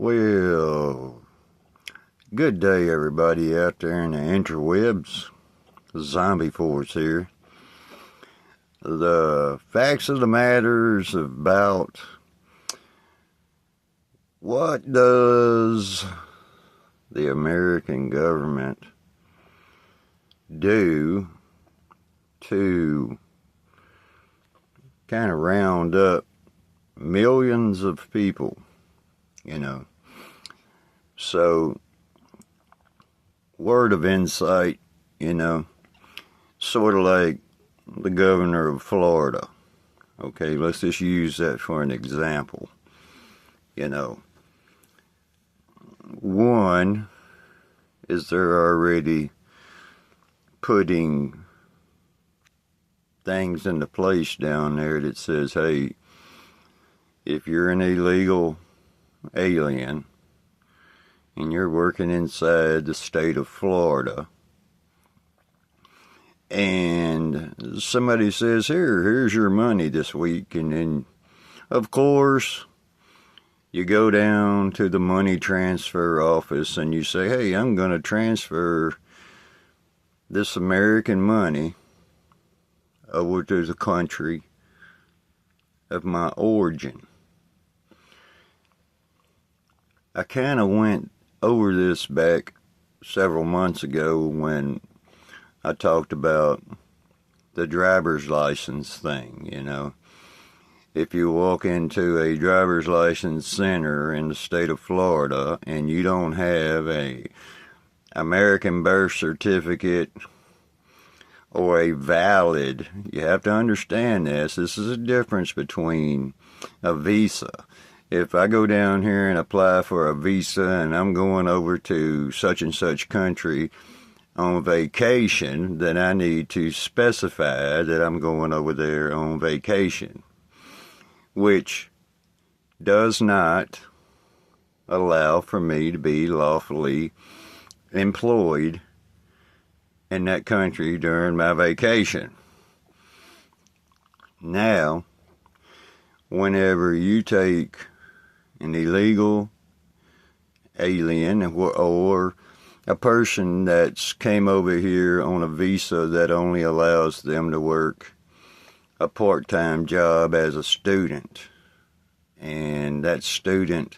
Well, good day, everybody out there in the interwebs. Zombie Force here. The facts of the matter is about what does the American government do to kind of round up millions of people, So, word of insight, sort of like the governor of Florida. Okay, let's just use that for an example. One is they're already putting things into place down there that says, hey, if you're an illegal alien and you're working inside the state of Florida, and somebody says, here's your money this week, and then, of course, you go down to the money transfer office and you say, hey, I'm going to transfer this American money over to the country of my origin. I kind of went over this back several months ago when I talked about the driver's license thing, If you walk into a driver's license center in the state of Florida and you don't have a American birth certificate or a valid, you have to understand this is a difference between a visa. If I go down here and apply for a visa and I'm going over to such and such country on vacation, then I need to specify that I'm going over there on vacation, which does not allow for me to be lawfully employed in that country during my vacation. Now, whenever you take an illegal alien or a person that's came over here on a visa that only allows them to work a part-time job as a student, and that student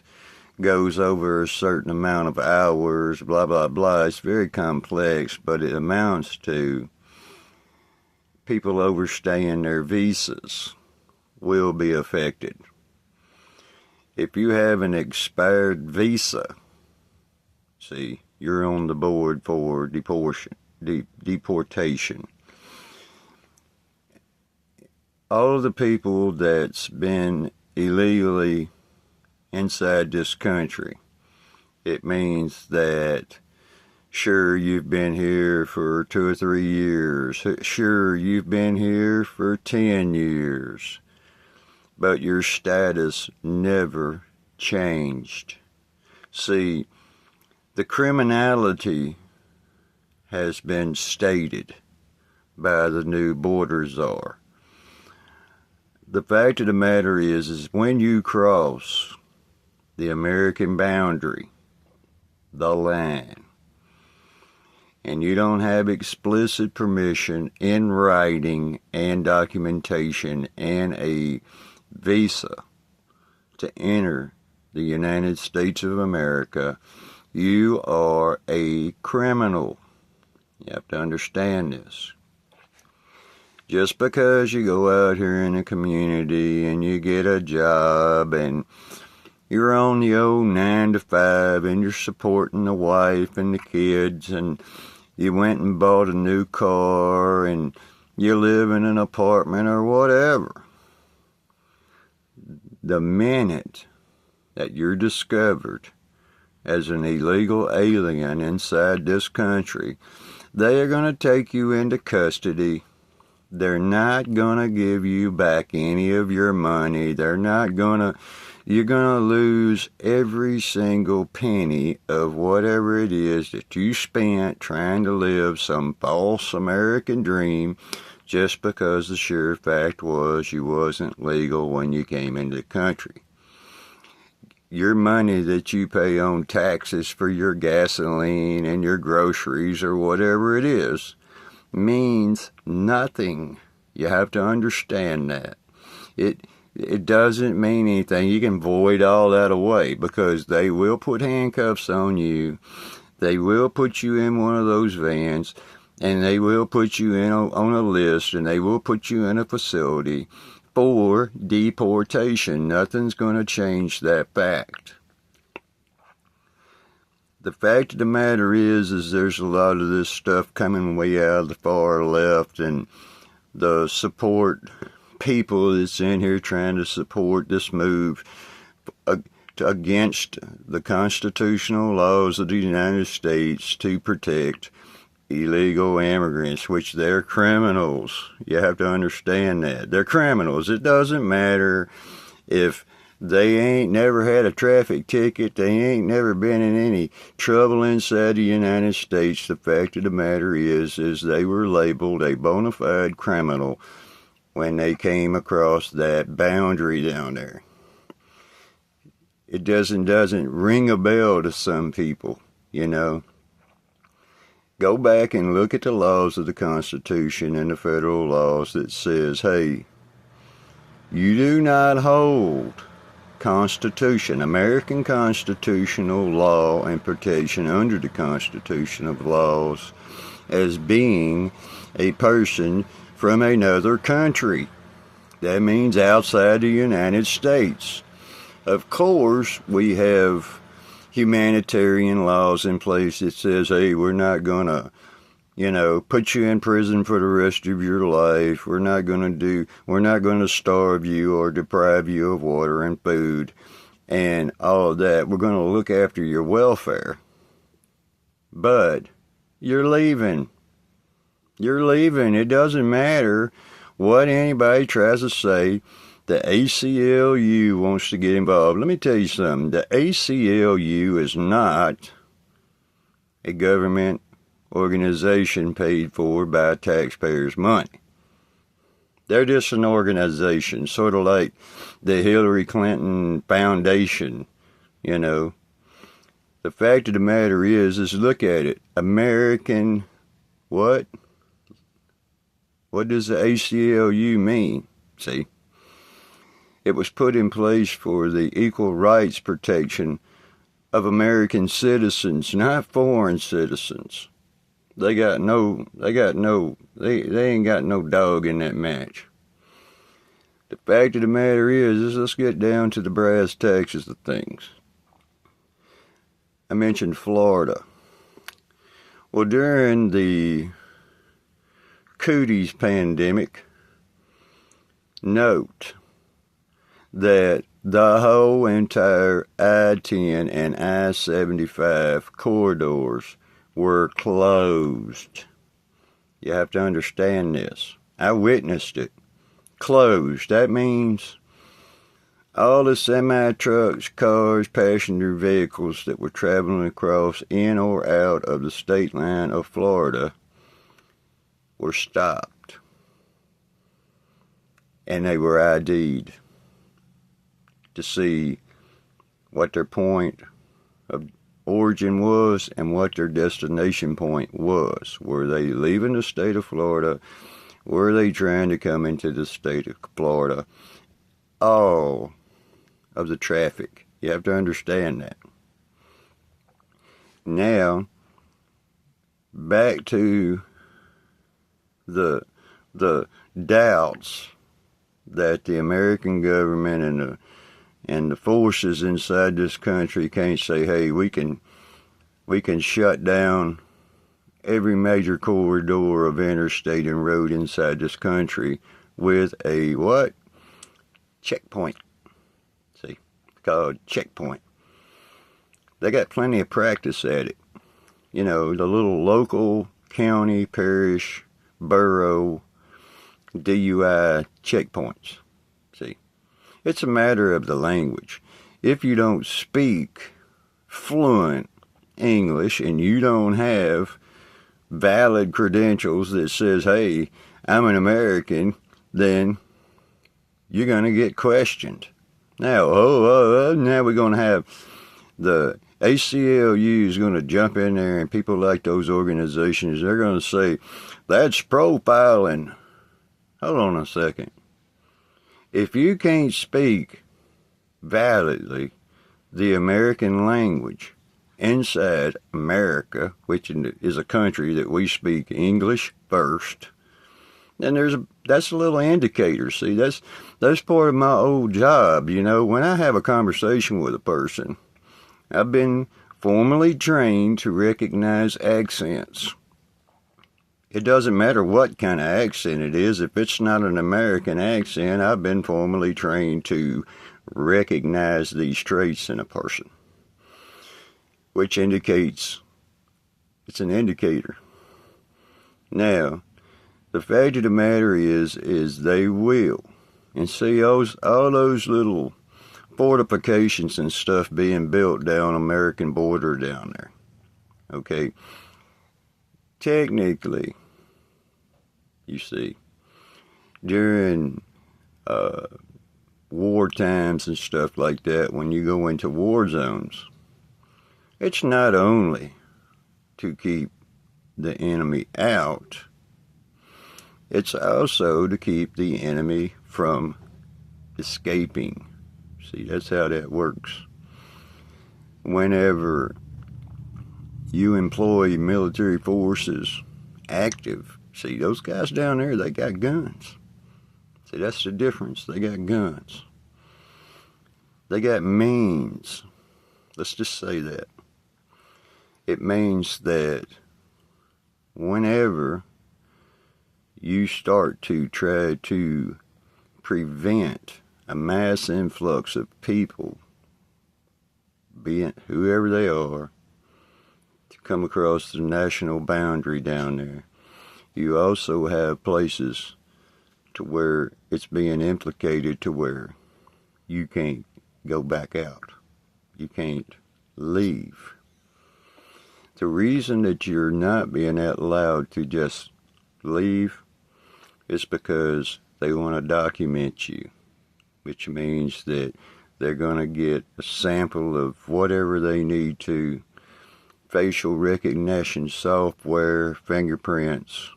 goes over a certain amount of hours, blah, blah, blah. It's very complex, but it amounts to people overstaying their visas will be affected. If you have an expired visa, see, you're on the board for deportation. All of the people that's been illegally inside this country, it means that, sure, you've been here for 2 or 3 years. Sure, you've been here for 10 years. But your status never changed. See, the criminality has been stated by the new border czar. The fact of the matter is when you cross the American boundary, the line, and you don't have explicit permission in writing and documentation and a visa to enter the United States of America, you are a criminal. You have to understand this. Just because you go out here in the community and you get a job and you're on the old 9 to 5 and you're supporting the wife and the kids and you went and bought a new car and you live in an apartment or whatever, the minute that you're discovered as an illegal alien inside this country, they are going to take you into custody. They're not going to give you back any of your money. You're going to lose every single penny of whatever it is that you spent trying to live some false American dream, just because the sure fact was you wasn't legal when you came into the country. your money that you pay on taxes for your gasoline and your groceries or whatever it is means nothing. You have to understand that. It doesn't mean anything. You can void all that away because they will put handcuffs on you. They will put you in one of those vans, and they will put you in on a list, and they will put you in a facility for deportation. Nothing's going to change that fact. The fact of the matter is there's a lot of this stuff coming way out of the far left, and the support people that's in here trying to support this move against the constitutional laws of the United States to protect illegal immigrants, which they're criminals. You have to understand that. They're criminals. It doesn't matter if they ain't never had a traffic ticket, they ain't never been in any trouble inside the United States. The fact of the matter is they were labeled a bona fide criminal when they came across that boundary down there. It doesn't ring a bell to some people, you know. Go back and look at the laws of the Constitution and the federal laws that says, hey, you do not hold Constitution, American constitutional law and protection under the constitutional laws as being a person from another country. That means outside the United States. Of course, we have humanitarian laws in place that says, hey, we're not going to, put you in prison for the rest of your life. We're not going to starve you or deprive you of water and food and all of that. We're going to look after your welfare. But you're leaving. You're leaving. It doesn't matter what anybody tries to say. The ACLU wants to get involved. Let me tell you something. The ACLU is not a government organization paid for by taxpayers' money. They're just an organization, sort of like the Hillary Clinton Foundation, The fact of the matter is look at it. American, what? What does the ACLU mean? See? It was put in place for the equal rights protection of American citizens, not foreign citizens. They ain't got no dog in that match. The fact of the matter is let's get down to the brass tacks of things. I mentioned Florida. Well, during the cooties pandemic, note that the whole entire I-10 and I-75 corridors were closed. You have to understand this. I witnessed it. Closed. That means all the semi-trucks, cars, passenger vehicles that were traveling across in or out of the state line of Florida were stopped. And they were ID'd to see what their point of origin was and what their destination point was. Were they leaving the state of Florida? Were they trying to come into the state of Florida? All of the traffic. You have to understand that. Now, back to the doubts that the American government and the forces inside this country can't say, hey, we can shut down every major corridor of interstate and road inside this country with a what? Checkpoint. See, it's called checkpoint. They got plenty of practice at it. The little local, county, parish, borough, DUI checkpoints. See, it's a matter of the language. If you don't speak fluent English and you don't have valid credentials that says, hey, I'm an American, then you're going to get questioned. Now, now we're going to have the ACLU is going to jump in there, and people like those organizations, they're going to say, that's profiling. Hold on a second. If you can't speak validly the American language inside America, which is a country that we speak English first, then that's a little indicator. See, that's part of my old job. You know, when I have a conversation with a person, I've been formally trained to recognize accents. It doesn't matter what kind of accent it is. If it's not an American accent, I've been formally trained to recognize these traits in a person, which indicates it's an indicator. Now, the fact of the matter is they will. And see all those little fortifications and stuff being built down American border down there. Okay. Technically, you see, during war times and stuff like that, when you go into war zones, it's not only to keep the enemy out, it's also to keep the enemy from escaping. See, that's how that works. Whenever you employ military forces active, see, those guys down there, they got guns. See, that's the difference. They got guns. They got means. Let's just say that. It means that whenever you start to try to prevent a mass influx of people, be it whoever they are, to come across the national boundary down there, you also have places to where it's being implicated to where you can't go back out. You can't leave. The reason that you're not being allowed to just leave is because they want to document you, which means that they're going to get a sample of whatever they need to, facial recognition software, fingerprints,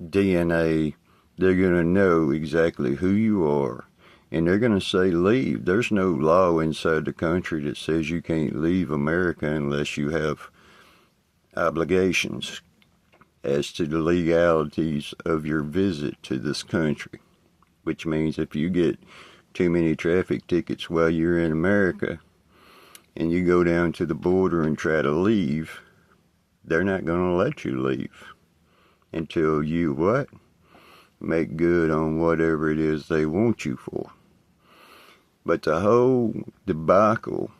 DNA. They're going to know exactly who you are, and they're going to say leave. There's no law inside the country that says you can't leave America unless you have obligations as to the legalities of your visit to this country, which means if you get too many traffic tickets while you're in America and you go down to the border and try to leave, they're not going to let you leave until you what? Make good on whatever it is they want you for. But the whole debacle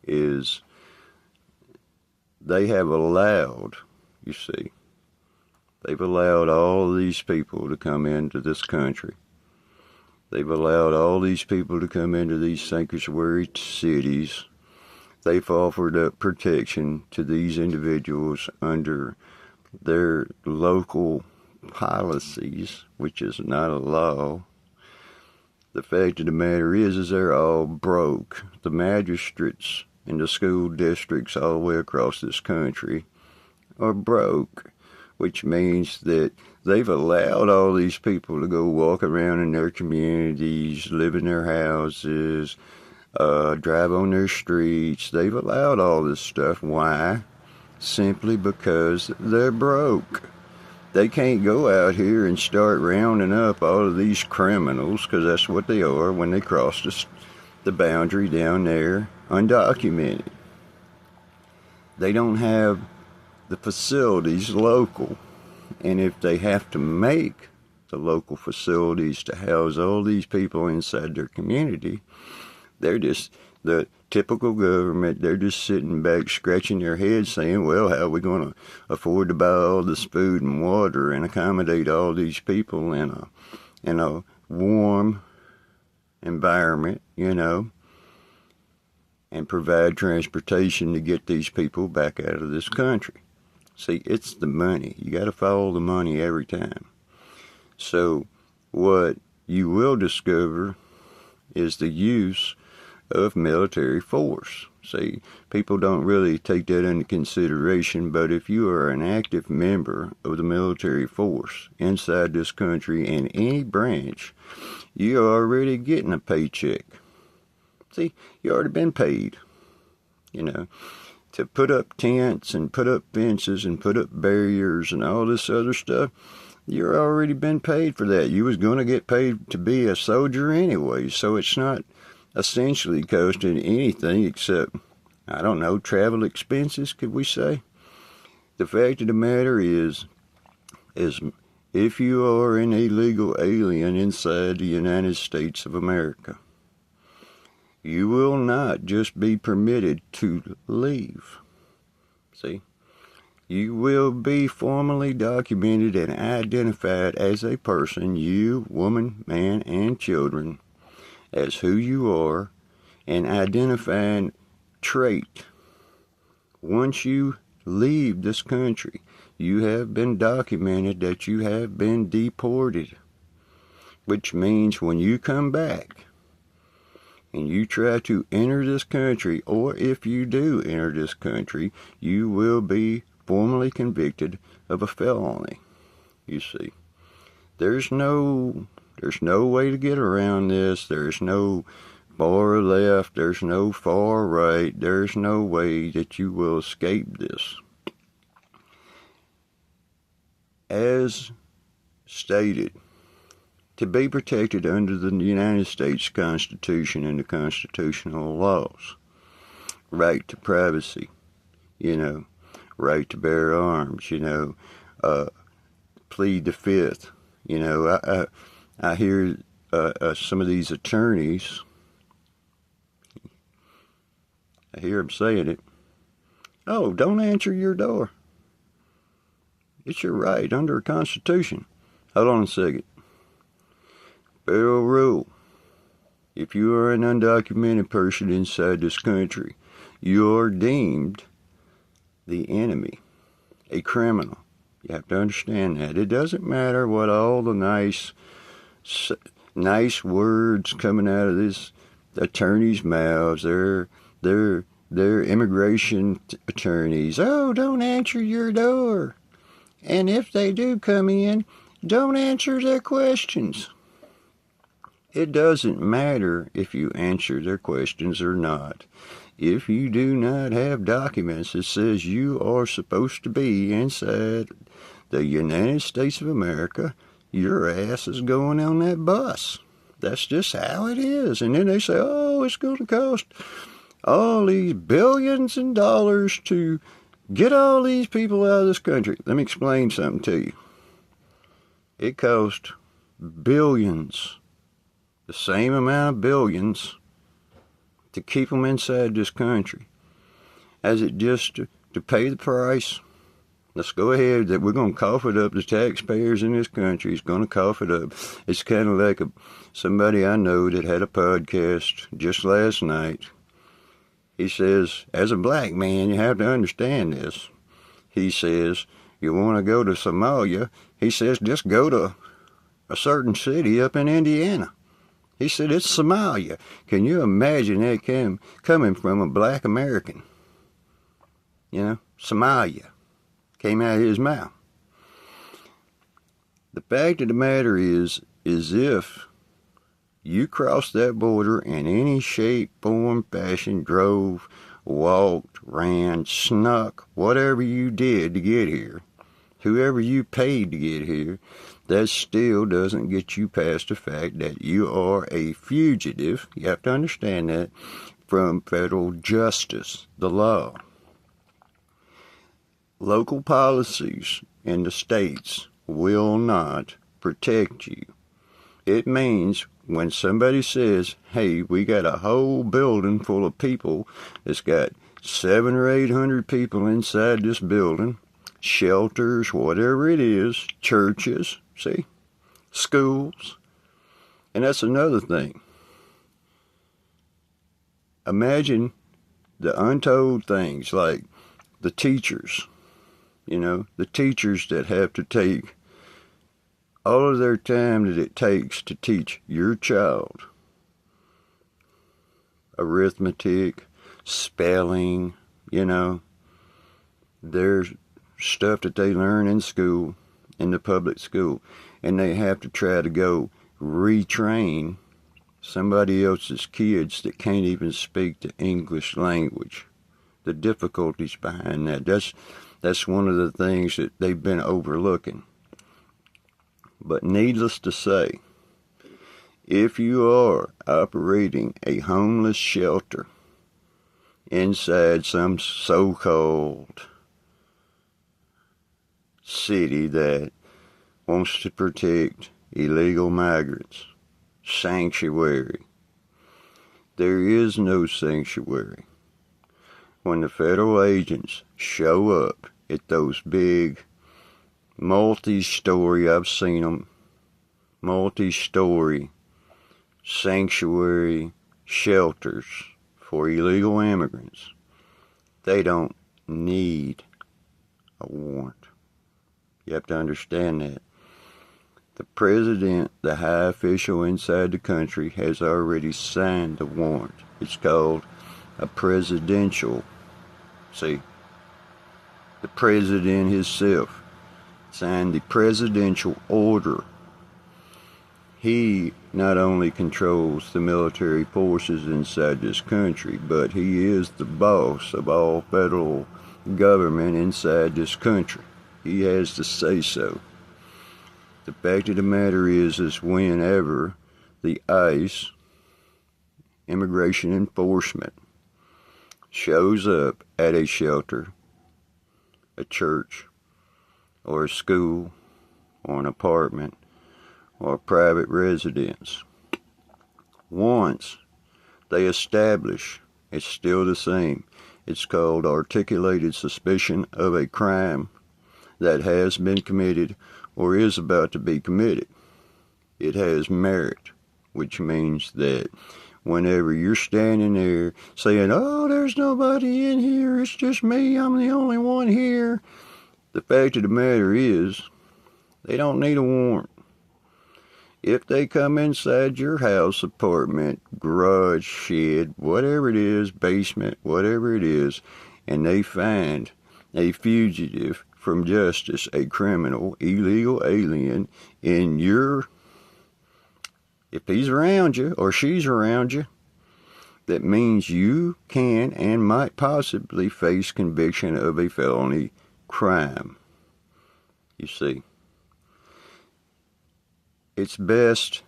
is they have allowed, you see, they've allowed all these people to come into this country. They've allowed all these people to come into these sanctuary cities. They've offered up protection to these individuals under their local policies, which is not a law. The fact of the matter is they're all broke. The magistrates in the school districts all the way across this country are broke, which means that they've allowed all these people to go walk around in their communities, live in their houses, drive on their streets. They've allowed all this stuff. Why? Simply because they're broke. They can't go out here and start rounding up all of these criminals, because that's what they are when they cross the boundary down there undocumented. They don't have the facilities local, and if they have to make the local facilities to house all these people inside their community, they're just the typical government. They're just sitting back scratching their heads saying, well, how are we going to afford to buy all this food and water and accommodate all these people in a warm environment, you know, and provide transportation to get these people back out of this country. See, it's the money. You got to follow the money every time. So what you will discover is the use of military force. See, people don't really take that into consideration, but if you are an active member of the military force inside this country in any branch, you're already getting a paycheck. See, you already been paid, to put up tents and put up fences and put up barriers and all this other stuff. You're already been paid for that. You was going to get paid to be a soldier anyway, so it's not essentially costing anything except, I don't know, travel expenses, could we say? The fact of the matter is if you are an illegal alien inside the United States of America, you will not just be permitted to leave. See? You will be formally documented and identified as a person, you, woman, man, and children, as who you are, and identifying trait. Once you leave this country, you have been documented that you have been deported, which means when you come back and you try to enter this country, or if you do enter this country, you will be formally convicted of a felony. You see, there's no way to get around this. There's no far left. There's no far right. There's no way that you will escape this. As stated, to be protected under the United States Constitution and the constitutional laws, right to privacy, right to bear arms, plead the fifth. I hear some of these attorneys, I hear them saying it, oh, don't answer your door. It's your right under the Constitution. Hold on a second. Federal rule. If you are an undocumented person inside this country, you are deemed the enemy, a criminal. You have to understand that. It doesn't matter what all the nice words coming out of this attorney's mouths. They're immigration attorneys. Oh, don't answer your door. And if they do come in, don't answer their questions. It doesn't matter if you answer their questions or not. If you do not have documents that says you are supposed to be inside the United States of America, your ass is going on that bus. That's just how it is. And then they say, oh, it's going to cost all these billions of dollars to get all these people out of this country. Let me explain something to you. It costs billions, the same amount of billions, to keep them inside this country as it just to pay the price. Let's go ahead, that we're going to cough it up. The taxpayers in this country is going to cough it up. It's kind of like somebody I know that had a podcast just last night. He says, as a black man, you have to understand this. He says, you want to go to Somalia? He says, just go to a certain city up in Indiana. He said, it's Somalia. Can you imagine that coming from a black American? Somalia came out of his mouth. The fact of the matter is if you crossed that border in any shape, form, fashion, drove, walked, ran, snuck, whatever you did to get here, whoever you paid to get here, that still doesn't get you past the fact that you are a fugitive. You have to understand that, from federal justice, the law. Local policies in the states will not protect you. It means when somebody says, hey, we got a whole building full of people that's got 700 or 800 people inside this building, shelters, whatever it is, churches, see, schools. And that's another thing. Imagine the untold things like the teachers, the teachers that have to take all of their time that it takes to teach your child arithmetic, spelling, you know. There's stuff that they learn in school, in the public school, and they have to try to go retrain somebody else's kids that can't even speak the English language. The difficulties behind that. That's one of the things that they've been overlooking. But needless to say, if you are operating a homeless shelter inside some so-called city that wants to protect illegal migrants, sanctuary, there is no sanctuary. When the federal agents show up at those big multi-story, I've seen them, multi-story sanctuary shelters for illegal immigrants, they don't need a warrant. You have to understand that. The president, the high official inside the country, has already signed the warrant. It's called a presidential. See, the president himself signed the presidential order. He not only controls the military forces inside this country, but he is the boss of all federal government inside this country. He has to say so. The fact of the matter is whenever the ICE, Immigration Enforcement, shows up at a shelter, a church, or a school, or an apartment, or a private residence, once they establish, it's still the same. It's called articulated suspicion of a crime that has been committed or is about to be committed. It has merit, which means that whenever you're standing there saying, oh, there's nobody in here, it's just me, I'm the only one here, the fact of the matter is, they don't need a warrant. If they come inside your house, apartment, garage, shed, whatever it is, basement, whatever it is, and they find a fugitive from justice, a criminal, illegal alien in your, if he's around you or she's around you, that means you can and might possibly face conviction of a felony crime. You see, it's best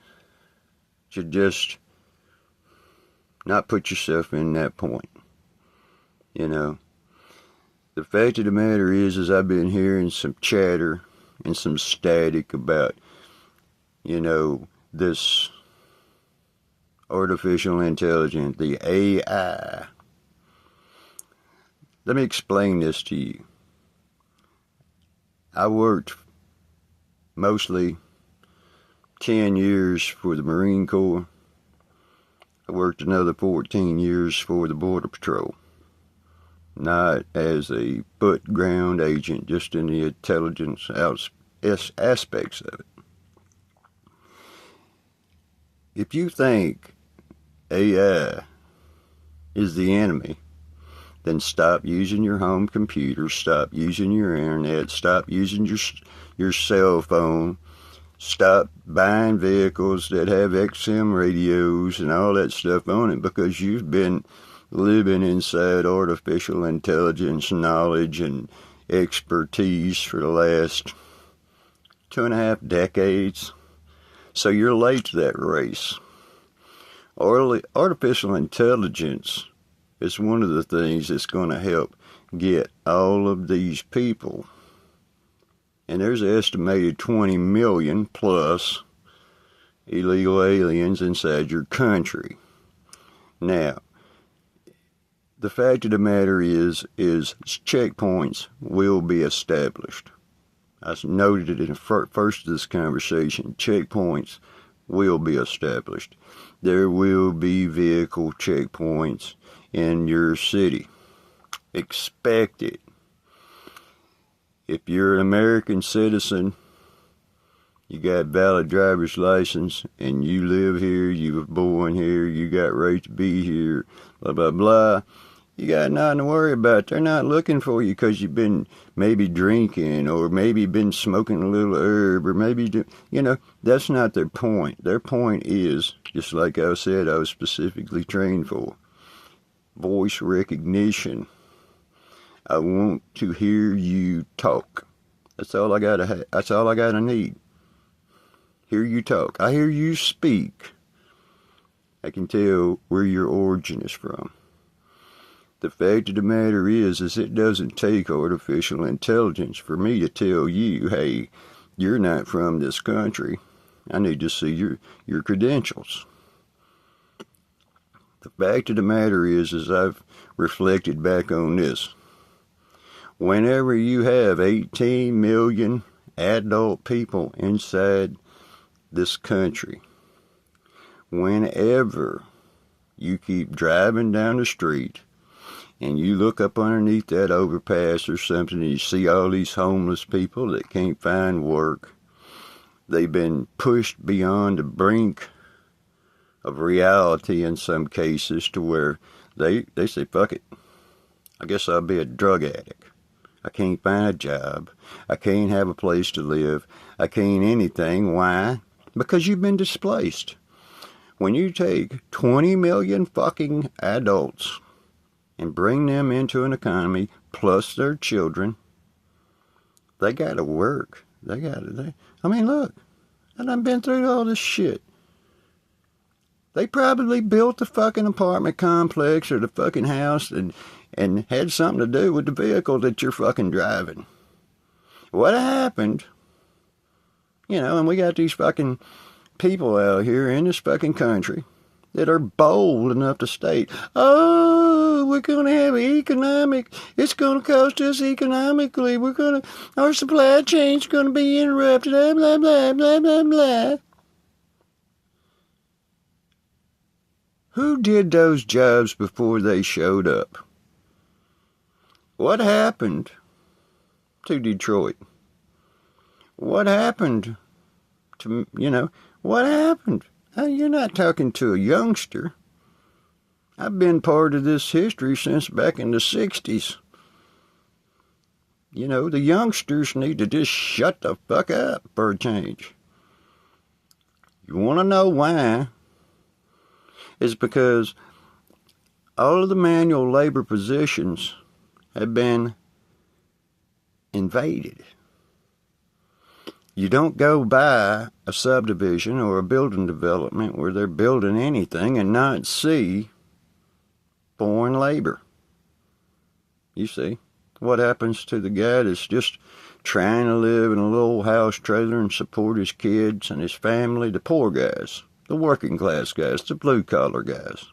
to just not put yourself in that point, you know. The fact of the matter is I've been hearing some chatter and some static about, you know, this artificial intelligence, the AI. Let me explain this to you. I worked mostly 10 years for the Marine Corps. I worked another 14 years for the Border Patrol. Not as a foot ground agent, just in the intelligence aspects of it. If you think AI is the enemy, then stop using your home computer, stop using your internet, stop using your cell phone, stop buying vehicles that have XM radios and all that stuff on it, because you've been living inside artificial intelligence knowledge and expertise for the last 2.5 decades. So you're late to that race. Artificial intelligence is one of the things that's going to help get all of these people, and there's an estimated 20 million plus illegal aliens inside your country. Now, the fact of the matter is checkpoints will be established. I noted it in the first of this conversation. Checkpoints will be established. There will be vehicle checkpoints in your city. Expect it. If you're an American citizen, you got valid driver's license, and you live here, you were born here, you got right to be here, blah, blah, blah, you got nothing to worry about. They're not looking for you because you've been maybe drinking or maybe been smoking a little herb or maybe, that's not their point. Their point is, just like I said, I was specifically trained for, voice recognition. I want to hear you talk. That's all I gotta have. That's all I gotta need. Hear you talk. I hear you speak. I can tell where your origin is from. The fact of the matter is it doesn't take artificial intelligence for me to tell you, hey, you're not from this country. I need to see your credentials. The fact of the matter is I've reflected back on this. Whenever you have 18 million adult people inside this country, whenever you keep driving down the street and you look up underneath that overpass or something and you see all these homeless people that can't find work, they've been pushed beyond the brink of reality in some cases to where they say, fuck it, I guess I'll be a drug addict. I can't find a job. I can't have a place to live. I can't anything. Why? Because you've been displaced. When you take 20 million fucking adults and bring them into an economy, plus their children, they gotta work. I mean, look, I done been through all this shit. They probably built the fucking apartment complex or the fucking house and had something to do with the vehicle that you're fucking driving. What happened, and we got these fucking people out here in this fucking country that are bold enough to state, oh, we're going to have it's going to cost us economically, our supply chain's going to be interrupted, blah, blah, blah, blah, blah, blah. Who did those jobs before they showed up? What happened to Detroit? What happened to, what happened? You're not talking to a youngster. I've been part of this history since back in the 60s. The youngsters need to just shut the fuck up for a change. You want to know why? It's because all of the manual labor positions have been invaded. You don't go by a subdivision or a building development where they're building anything and not see foreign labor. You see, what happens to the guy that's just trying to live in a little house trailer and support his kids and his family, the poor guys, the working class guys, the blue collar guys?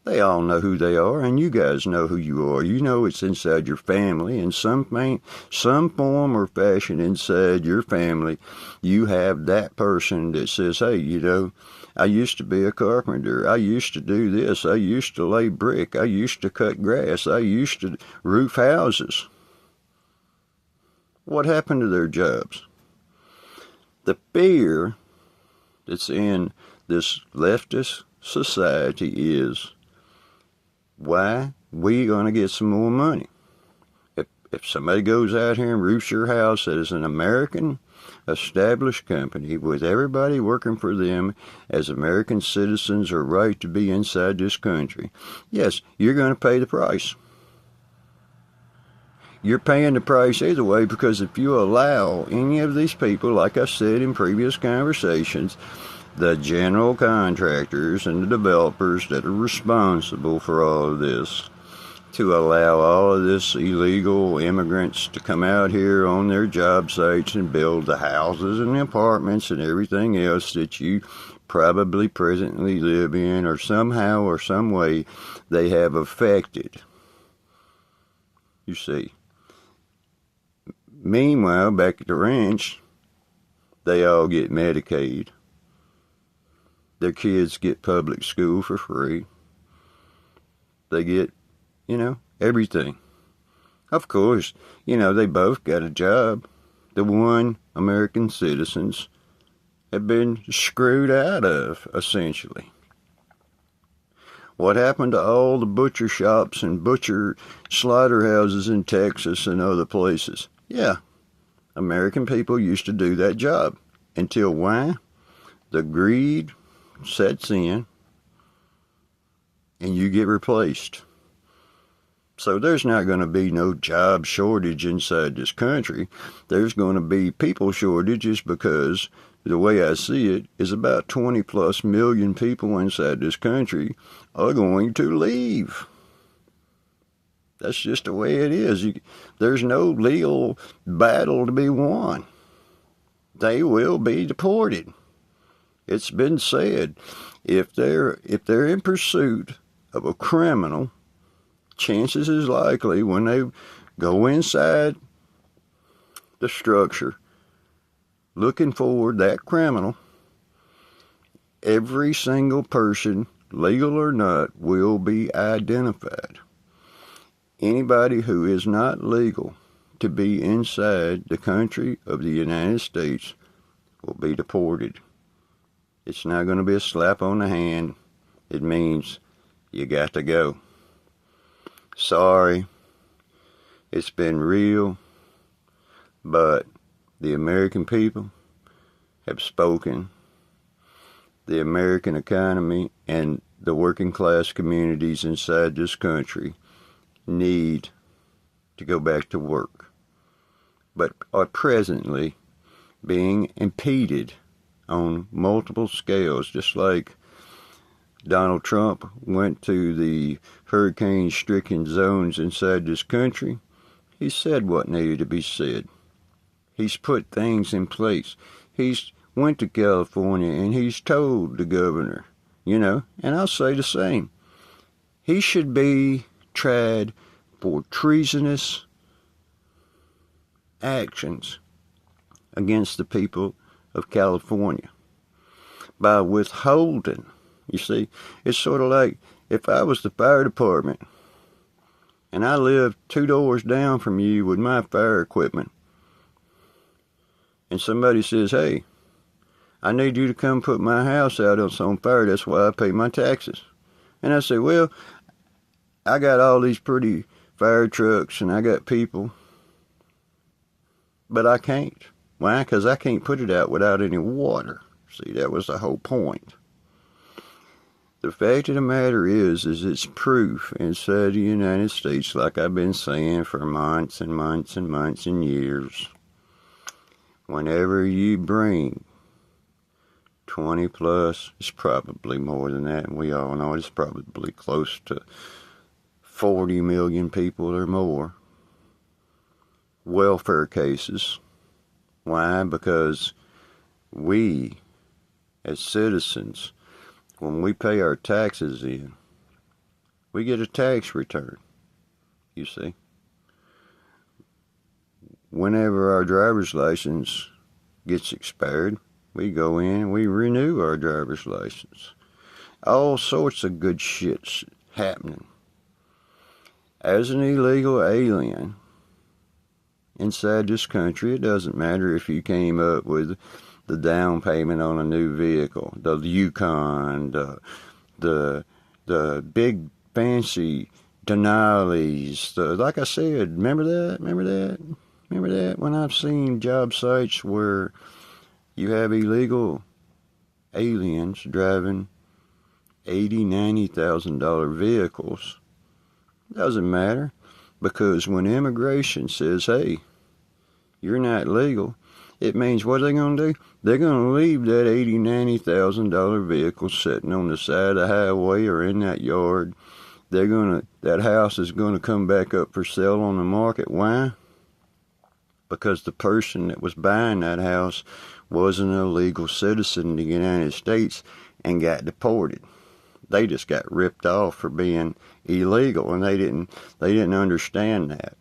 They all know who they are, and you guys know who you are. You know it's inside your family. In some form or fashion inside your family, you have that person that says, hey, I used to be a carpenter. I used to do this. I used to lay brick. I used to cut grass. I used to roof houses. What happened to their jobs? The fear that's in this leftist society is, why? We going to get some more money. If somebody goes out here and roofs your house as an American established company with everybody working for them as American citizens or right to be inside this country, yes, you're going to pay the price. You're paying the price either way, because if you allow any of these people, like I said in previous conversations, the general contractors and the developers that are responsible for all of this, to allow all of this illegal immigrants to come out here on their job sites and build the houses and the apartments and everything else that you probably presently live in, or somehow or some way they have affected. You see. Meanwhile, back at the ranch, they all get Medicaid. Their kids get public school for free. They get, everything. Of course, they both got a job. The one, American citizens, have been screwed out of, essentially. What happened to all the butcher shops and butcher slaughterhouses in Texas and other places? Yeah, American people used to do that job. Until why? The greed sets in and you get replaced. So there's not going to be no job shortage inside this country. There's going to be people shortages because the way I see it is about 20 plus million people inside this country are going to leave. That's just the way it is. There's no legal battle to be won. They will be deported. It's been said, if they're in pursuit of a criminal, chances is likely when they go inside the structure looking for that criminal, every single person, legal or not, will be identified. Anybody who is not legal to be inside the country of the United States will be deported. It's not going to be a slap on the hand. It means you got to go. Sorry, it's been real, but the American people have spoken. The American economy and the working class communities inside this country need to go back to work, but are presently being impeded on multiple scales, just like Donald Trump went to the hurricane-stricken zones inside this country. He said what needed to be said. He's put things in place. He's went to California and he's told the governor, and I'll say the same. He should be tried for treasonous actions against the people of California by withholding. You see, it's sort of like if I was the fire department and I lived 2 doors down from you with my fire equipment, and somebody says, hey, I need you to come put my house out on fire, that's why I pay my taxes. And I say, well, I got all these pretty fire trucks and I got people, but I can't. Why? Because I can't put it out without any water. See, that was the whole point. The fact of the matter is it's proof inside the United States, like I've been saying for months and months and months and years. Whenever you bring 20 plus, it's probably more than that, and we all know it's probably close to 40 million people or more, welfare cases. Why? Because we, as citizens, when we pay our taxes in, we get a tax return, you see. Whenever our driver's license gets expired, we go in and we renew our driver's license. All sorts of good shit's happening. As an illegal alien inside this country, it doesn't matter if you came up with the down payment on a new vehicle, the Yukon, the big fancy Denali's, like I said, remember that when I've seen job sites where you have illegal aliens driving $80,000, $90,000 vehicles. Doesn't matter, because when immigration says, hey, you're not legal, it means what are they going to do? They're going to leave that $80,000, $90,000 vehicle sitting on the side of the highway or in that yard. That house is going to come back up for sale on the market. Why? Because the person that was buying that house wasn't a legal citizen of the United States and got deported. They just got ripped off for being illegal, and they didn't understand that.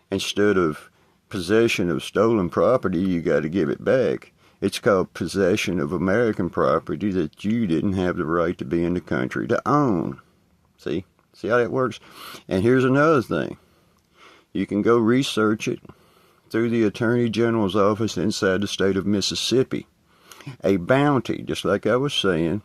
Instead of possession of stolen property, you got to give it back. It's called possession of American property that you didn't have the right to be in the country to own. See how that works? And here's another thing. You can go research it through the Attorney General's office inside the state of Mississippi. a bounty, just like I was saying,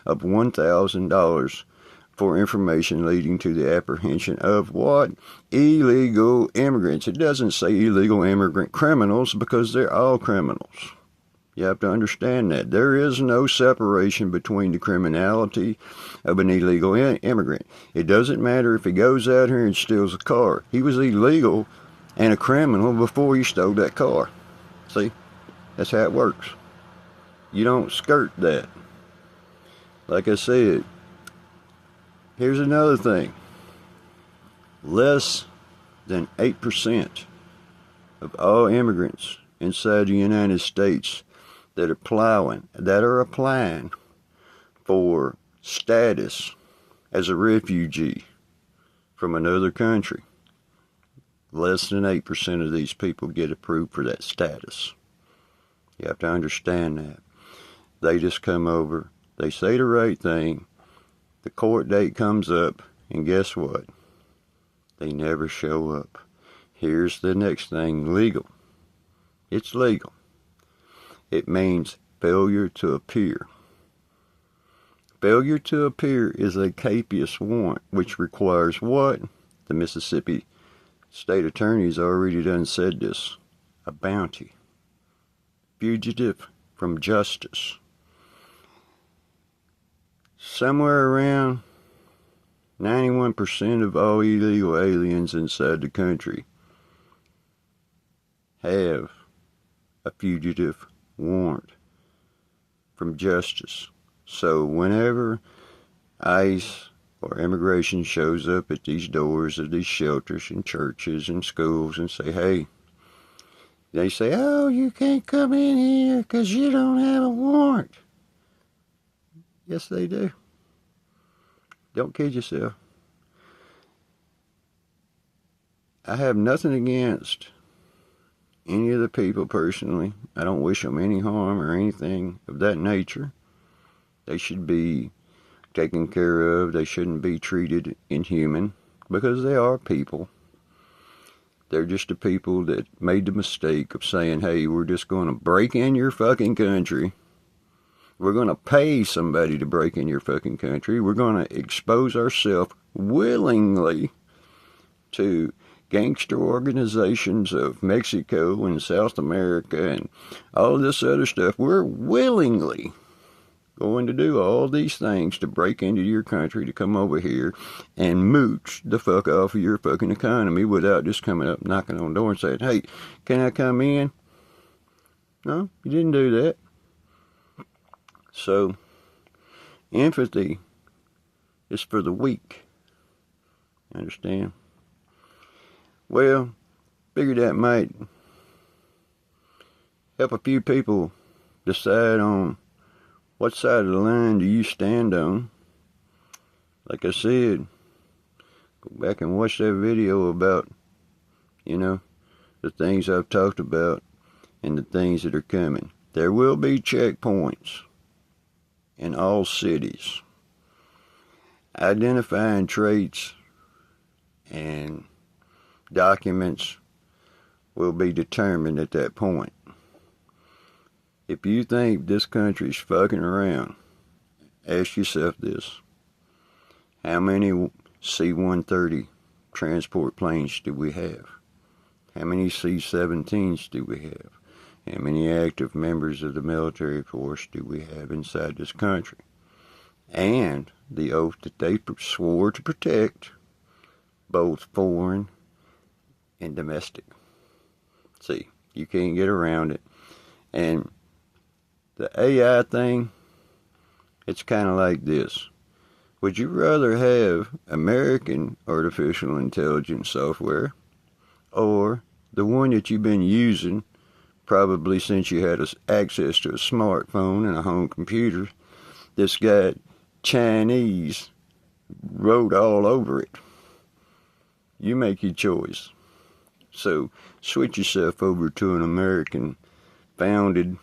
of $1,000 for information leading to the apprehension of what? Illegal immigrants. It doesn't say illegal immigrant criminals because they're all criminals. You have to understand that. There is no separation between the criminality of an illegal immigrant. It doesn't matter if he goes out here and steals a car. He was illegal and a criminal before he stole that car. See? That's how it works. You don't skirt that. Like I said, here's another thing. Less than 8% of all immigrants inside the United States that are applying for status as a refugee from another country, less than 8% of these people get approved for that status. You have to understand that. They just come over, they say the right thing, the court date comes up, and guess what? They never show up. Here's the next thing, legal. It's legal. It means failure to appear. Failure to appear is a capious warrant, which requires what? The Mississippi State Attorney's already done said this. A bounty. Fugitive from justice. Somewhere around 91% of all illegal aliens inside the country have a fugitive warrant from justice. So whenever ICE or immigration shows up at these doors of these shelters and churches and schools and say, hey, they say, oh, you can't come in here because you don't have a warrant. Yes, they do. Don't kid yourself. I have nothing against any of the people personally. I don't wish them any harm or anything of that nature. They should be taken care of. They shouldn't be treated inhuman because they are people. They're just the people that made the mistake of saying, hey, we're just going to break in your fucking country. We're going to pay somebody to break in your fucking country. We're going to expose ourselves willingly to gangster organizations of Mexico and South America and all this other stuff. We're willingly going to do all these things to break into your country, to come over here and mooch the fuck off of your fucking economy without just coming up, knocking on the door and saying, hey, can I come in? No, you didn't do that. So, empathy is for the weak. Understand? Well, figured that might help a few people decide on what side of the line do you stand on. Like I said, go back and watch that video about, the things I've talked about and the things that are coming. There will be checkpoints in all cities. Identifying traits and documents will be determined at that point. If you think this country's fucking around, ask yourself this. How many C-130 transport planes do we have? How many C-17s do we have? How many active members of the military force do we have inside this country? And the oath that they swore to protect, both foreign and domestic. See, you can't get around it. And the AI thing, it's kind of like this. Would you rather have American artificial intelligence software or the one that you've been using probably since you had access to a smartphone and a home computer that's got Chinese wrote all over it? You make your choice. So switch yourself over to an American founded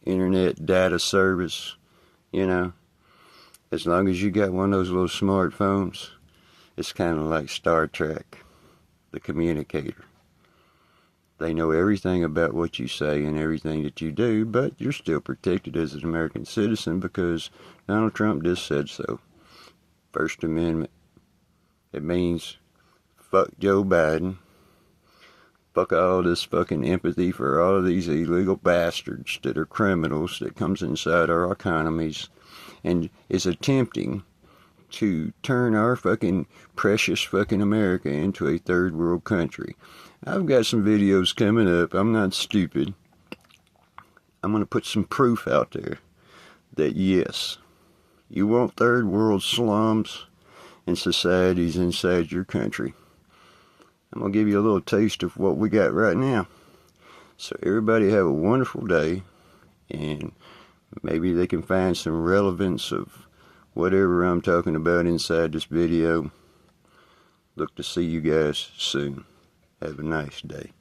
internet data service, as long as you got one of those little smartphones. It's kind of like Star Trek, the communicator. They know everything about what you say and everything that you do, but you're still protected as an American citizen because Donald Trump just said so. First Amendment. It means fuck Joe Biden. Fuck all this fucking empathy for all of these illegal bastards that are criminals that comes inside our economies and is attempting to turn our fucking precious fucking America into a third world country. I've got some videos coming up. I'm not stupid. I'm going to put some proof out there that yes, you want third world slums and societies inside your country. I'm going to give you a little taste of what we got right now. So everybody have a wonderful day, and maybe they can find some relevance of whatever I'm talking about inside this video. Look to see you guys soon. Have a nice day.